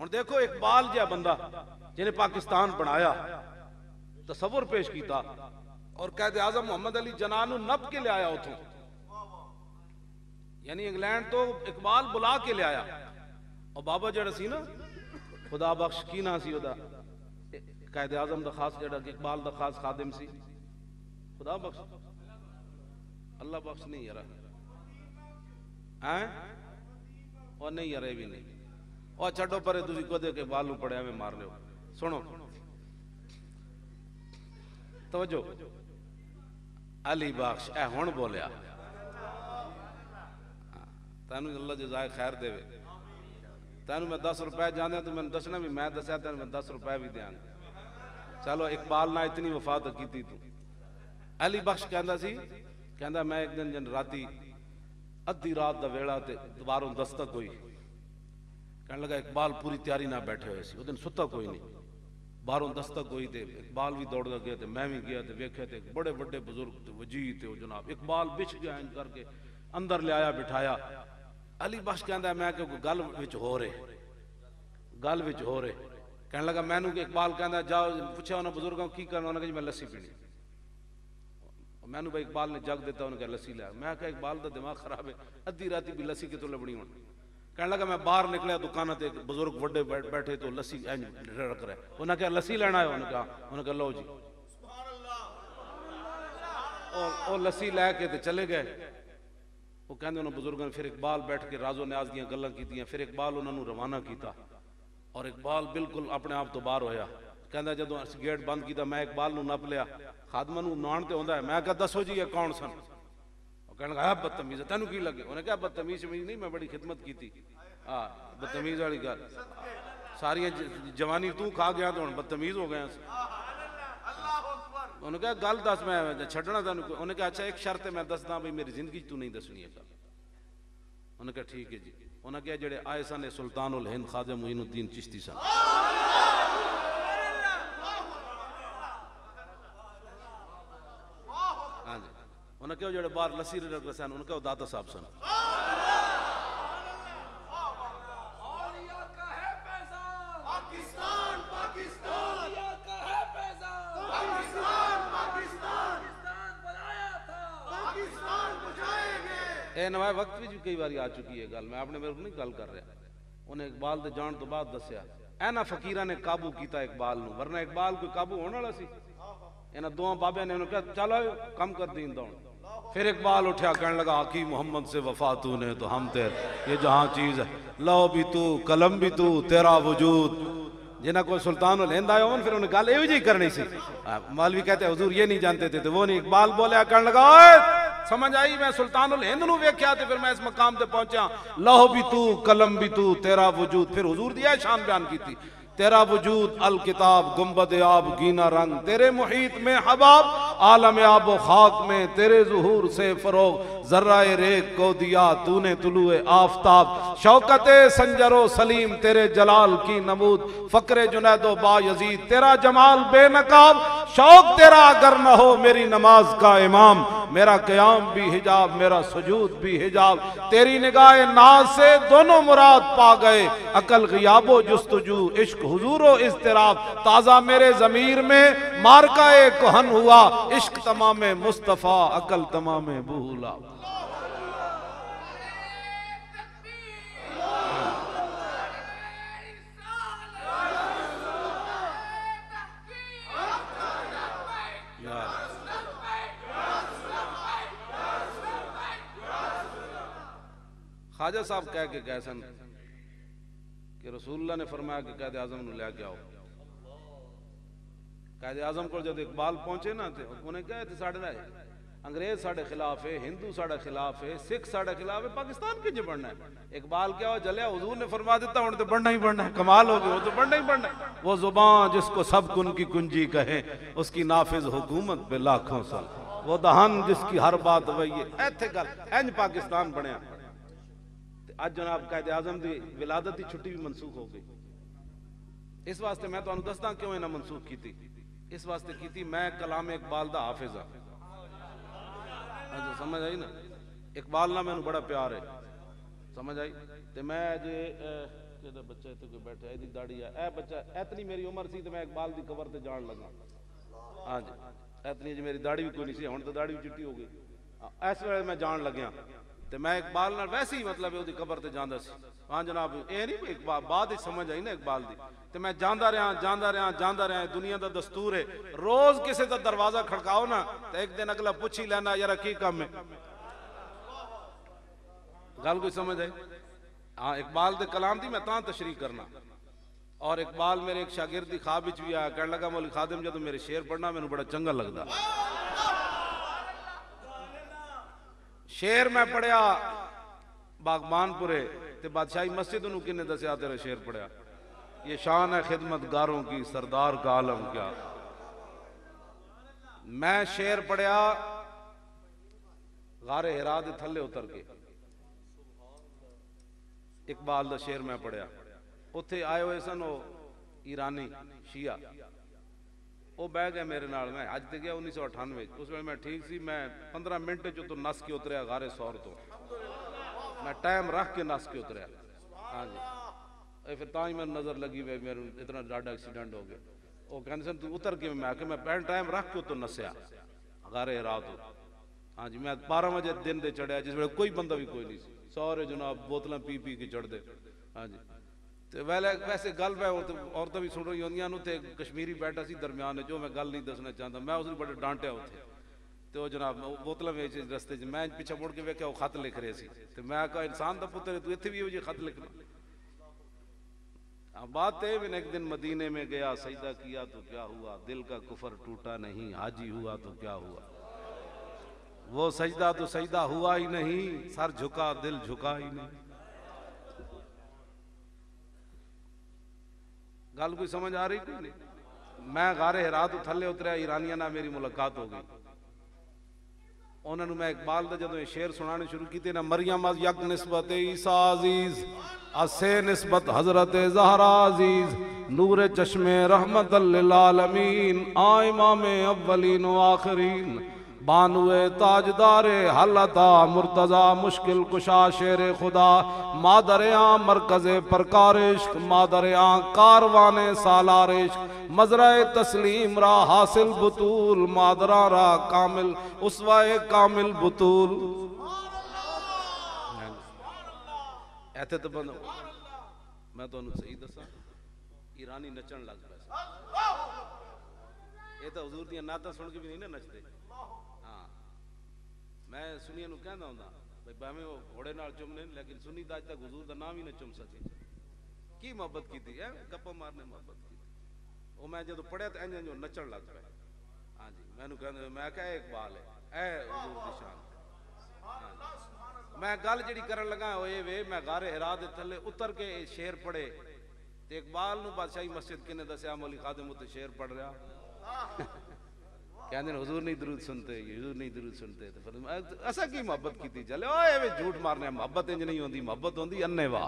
ہن دیکھو اقبال جہا بندہ جنہیں پاکستان بنایا، تصور پیش کیتا، اور قائد اعظم محمد علی جناح نو نپ کے لے آیا اتھوں، یعنی انگلینڈ تو اقبال بلا کے لے آیا، اور بابا جڑا سی نا خدا بخش کی نا سی دا قائد اعظم دا خاص جڑا اقبال دا خاص خادم سی، خدا بخش اللہ بخش نہیں یارا اور نہیں یار بھی نہیں، اور چھڑو پرے تسی کو دے کے بالو پڑے ہمیں مار لے ہو۔ سنو توجہ، علی بخش اے ہون بولیا، تینو اللہ جزائے خیر دے وے، تینو میں 10 روپے جانے تو میں دسنا بھی میں دسیا، تینو میں 10 روپے بھی دیاں، چلو اقبال نہ اتنی وفا تو کیتی تو۔ علی بخش کہندا سی، کہندا میں ایک دن جن راتی ادھی رات دا ویڑا تے دوباروں دستک ہوئی، کہنے لگا اقبال پوری تیاری نہ بیٹھے ہوئے سی، وہ دن ستا کوئی نہیں، باروں دستک ہوئی تے اقبال بھی دوڑ گیا تے میں بھی گیا تے ویکھے تے بڑے بڑے بزرگ تے وجیہ تے وہ جناب، اقبال بچ گیا ان کر کے اندر لے آیا بٹھایا۔ علی بخش کہندا ہے میں کہ گل وچ ہو رہے، گل وچ ہو رہے، کہنے لگا میں نو کہ اقبال کہندا جاؤ پوچھا انہاں بزرگاں کی کرنا، انہاں کہ میں لسی پینی، میں نو بھائی اقبال نے جگ دیتا، انہوں نے کہا لسی لیا، میں کہا اقبال دا دماغ خراب ہے، ادھی راتی بھی لسی کی تو لبڑی ہوں، کہنے لگا میں باہر نکلیا دکانہ تے بزرگ وڈے بیٹھے تو لسی رکھ رہے، انہوں نے کہا لسی لینا ہے، انہوں نے کہا لو جی، اور لسی لے کے تے چلے گئے۔ وہ کہندے انہوں بزرگوں نے پھر اقبال بیٹھ کے راز و نیاز دیاں گلاں کیتیاں، پھر اقبال انہوں نے روانہ کیتا، اور اقبال بالکل اپنے آپ تو باہر ہویا، کہندا جدوں گیٹ بند کیتا میں اقبال نو نپ لیا، خادمہ نو نان تے ہوندا ہے، میں کہا دسو جی یہ کون سن، وہ کہنے لگا بدتمیز ہے، تینوں کی لگے، انہوں نے کہا بدتمیز نہیں، میں بڑی خدمت کی تھی، بدتمیز والی گل، ساری جوانی تو کھا گیا تو ہن بدتمیز ہو گیا، انہوں نے کہا گل دس میں چھڑنا تینوں، انہوں نے کہا اچھا ایک شرط ہے میں دسدا بھئی میری زندگی تو نہیں دسنی ہے گل، انہوں نے کہا ٹھیک ہے جی، انہوں نے کہا جڑے آئے سن سلطان الہند خواجہ معین الدین چشتی سن، ہاں جی، انہوں نے کہا جڑے باہر لسی رکھ رہے سن، انہوں نے کہا داتا صاحب سن، اے نوائے وقت بھی کئی باری آ چکی ہے گل، میں اپنے میرے کو نہیں گل کر رہا، انہیں اقبال دے جان تو بعد دسیا، اینا فقیرہ نے قابو کیتا اقبال نو، ورنہ اقبال کوئی قابو ہونے والا سی، اینا دوہاں بابے نے انہوں نے کہا چلو کم کر دین دوڑ، پھر اقبال اٹھیا کہنے لگا حقی محمد سے وفا تو نے تو ہم تیرے یہ جہاں چیز ہے، لو بھی تو قلم بھی تو تیرا وجود، جنہ کو سلطان الہند آئے ہوں پھر انہیں گل ایو جی کرنی سی، مولوی کہتے ہیں حضور یہ نہیں جانتے تھے، تو وہ نہیں، اقبال بولیا کہنے لگا اوئے سمجھ آئی میں سلطان الہند نو ویکھیا تے پھر میں اس مقام تے پہنچا، لوح بھی تو قلم بھی تو تیرا وجود، پھر حضور دیا شان بیان کی تھی، تیرا وجود الکتاب گنبد آب گینا رنگ، تیرے محیط میں حباب عالم آب و خاک میں، تیرے ظہور سے فروغ ذرہ ریگ کو دیا تو نے طلوع آفتاب، شوکت سنجر و سلیم تیرے جلال کی نمود، فقر جنید و با یزید تیرا جمال بے نقاب، شوق تیرا اگر نہ ہو میری نماز کا امام، میرا قیام بھی حجاب میرا سجود بھی حجاب، تیری نگاہ ناز سے دونوں مراد پا گئے، عقل غیاب و جستجو عشق حضور و اضطراب، تازہ میرے ضمیر میں مارکہ کہن ہوا، عشق تمام مصطفیٰ عقل تمام بھولا۔ خواجہ صاحب کہہ کے گئے سن کہ رسول اللہ نے فرمایا کہ قائد اعظم نو لے کے آؤ، قائد اعظم کو جب اقبال پہنچے نا تے انہوں نے کہا تھے ساڑھے رہے انگریز ساڑھے خلاف ہے، ہندو ساڑھے خلاف ہے، سکھ ساڑھے خلاف ہے، پاکستان کی جو بڑھنا ہے، اقبال کیا ہو جلیا حضور نے فرما دیتا انہوں نے تو بڑھنا ہی بڑھنا ہے، کمال ہو گیا وہ تو بڑھنا ہی بڑھنا ہے، وہ زبان جس کو سب کن کی کنجی کہیں اس کی نافذ حکومت پہ لاکھوں سال، وہ دہن جس کی ہر بات وہی ہے، ایتھے گل اینج پاکستان بنیا۔ آج جناب قائد اعظم دی ولادت دی چھٹی بھی منسوخ ہو گئی، اس واسطے میں تو انہوں دستا کیوں انہوں منسوخ کی تھی، اس واسطے کی تھی میں کلام اقبال دا حافظ ہاں، سمجھ آئی نا، اقبال نہ میں بڑا پیار ہے، سمجھ آئی، تے میں کہ بچہ اتنے کوئی بیٹھا ہے داڑھی ہے اے بچہ اتنی میری عمر سی تو میں اقبال دی قبر تے جان لگا ہاں جی اتنی جی میری داڑھی بھی کوئی نہیں سی ہن تو داڑھی بھی چٹی ہو گئی اس ویلے میں جان لگیا تے میں اقبال نال ویسے ہی مطلب اودی قبر تے جاندا سی ہاں جناب اے نہیں اقبال بعد ہی سمجھ آئی نا اقبال دی تے میں جاندا رہا دنیا دا دستور ہے روز کسی دا دروازہ کھڑکاؤ نا تے ایک دن اگلا پوچھ ہی لینا یار کی کام ہے گل کوئی سمجھ آئی ہاں اقبال دے کلام دی میں تاں تشریح کرنا اور اقبال میرے ایک شاگرد دی خواب وچ بھی آیا کہنے لگا مولوی خادم جدوں میرے شعر پڑھنا مینوں بڑا چنگا لگدا شعر میں پڑھیا باغبان پورے تے بادشاہی مسجد انہوں کنے دسیا تیرا شعر پڑھیا یہ شان ہے خدمت گاروں کی سردار کا عالم کیا میں شعر پڑھیا غار ہرا دے تھلے اتر کے اقبال دا شعر میں پڑھیا اتھے آئے ہوئے سن وہ ایرانی شیعہ وہ بہ گئے میرے نال میں حج تے گیا 1998 اس ویلے میں ٹھیک سی میں 15 منٹ جو تو نس کے اتریا غار سور تو میں ٹائم رکھ کے نس کے اتریا ہاں جی پھر تاں ہی میں نظر لگی ہوئے میرے اتنا ڈاڈا ایکسیڈنٹ ہو گیا وہ کہنے سن تو اتر کے میں آ کے میں پہن ٹائم رکھ کے تو نسیا غار ہرا تو ہاں جی میں 12 بجے دن دے چڑھیا جس ویلے کوئی بندہ بھی کوئی نہیں سی سارے جناب بوتلاں پی پی کے چڑھ دے ہاں جی ویسے گل میں عورتیں بھی سن رہی ہوندیاں نو تے کشمیری بیٹھا سی درمیان جو میں گل نہیں دسنا چاہتا میں اس نے بڑے ڈانٹیا اتھے تے وہ جناب بوتلاں وچ رستے چ میں پیچھے مڑ کے ویکھیا وہ خط لکھ رہے سی تے میں کہا انسان دا پتر تو ایتھے بھی یہ خط لکھنا بات ہے میں ایک دن مدینے میں گیا سجدہ کیا تو کیا ہوا دل کا کفر ٹوٹا نہیں حاجی ہوا تو کیا ہوا وہ سجدہ تو سجدہ ہوا ہی نہیں سر جھکا دل جھکا ہی نہیں گل کوئی سمجھ آ رہی کوئی نہیں میں غار ہرا تو تھلے اتریا ایرانیاں نہ میری ملاقات ہو گئی انہوں نے میں اقبال دا جدوں یہ شعر سنانے شروع کیتے نا مریم از یک نسبت عیسیٰ عزیز اسے نسبت حضرت زہرا عزیز نور چشم رحمت للعالمین امام اولین و آخرین بانوے تاجدار حلتا مرتضی مشکل کشا شیر خدا مادر آں مرکز پرکار عشق مادر آں کاروان سالار عشق مزرع تسلیم را حاصل بطول مادرہ را کامل اسوہ کامل بطول ایتھے تو بند میں تو انہوں صحیح دسا ایرانی نچن لگ پیسا یہ تو حضور دیاں نعتاں سن کے بھی نہیں نا نچتے میں سنیے نو کہنا ہوں بھائی باہمیں وہ گھوڑے نال چمنے لیکن سنی دا تک حضور دا نام ہی نہ چم سکے کی محبت کی تھی گپا مارنے محبت کی وہ میں جدو پڑھیا تو انجن جو نچن لگ پہ ہاں جی میں نو کہنا میں کہا اقبال ہے اے حضور دی شان میں گل جڑی کرن لگا ہوئے وے میں غار ہرا دے تھلے اتر کے شعر پڑھے تے اقبال نو بادشاہی مسجد کنے دسیا مولوی خادم تے شعر پڑھ رہا کہنے حضور نہیں درود سنتے حضور نہیں درود سنتے ایسا کی محبت کی تھی چلے اوے جھوٹ مارنے محبت انج نہیں ہوندی محبت ہوندی انے واہ